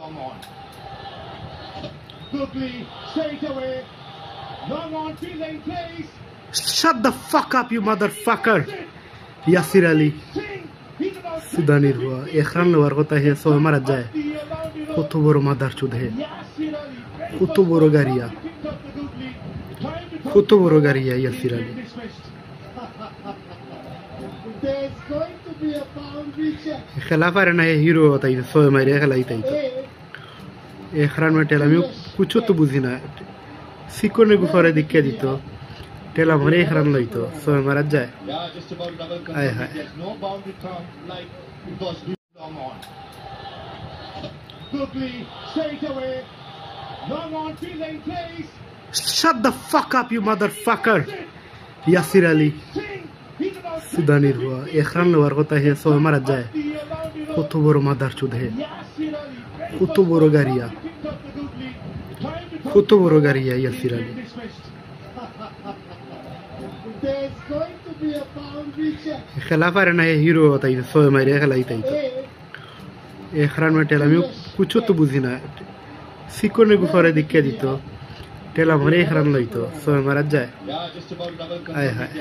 Come on. Goodly, straight away. Long on feeling place. Shut the fuck up, you motherfucker! Yasir Ali. সুদানির হুয়া এখান নেওয়ার কথা হে সবাই মারা যায় কত বড় মাদার চুদ হে কত বড় গাড়িয়া ইয়াসির আলী খেলা পারে না হিরো তাই সবাই মারে খেলাই তাই এখান টেল আমি কুছো তো বুঝি না সিকনে গুফারে দিকে দিত টেলা মরে এখান লইতো সবাই মারা যায় আয় হায় Shut the fuck up, you motherfucker! Yasir Ali. সুদানির হুয়া এখান নেওয়ার কথা হে সবাই মারা যায় কত বড় মাদার চুদ হে কত বড় গাড়িয়া ইয়াসির আলী খেলা পারে না হিরো তাই সবাই মারে খেলাই তাই এখান টেল আমি কুছো তো বুঝি না সিকনে গুফারে দিকে দিত টেলা মরে এখান লইতো সবাই মারা যায় আয় হায়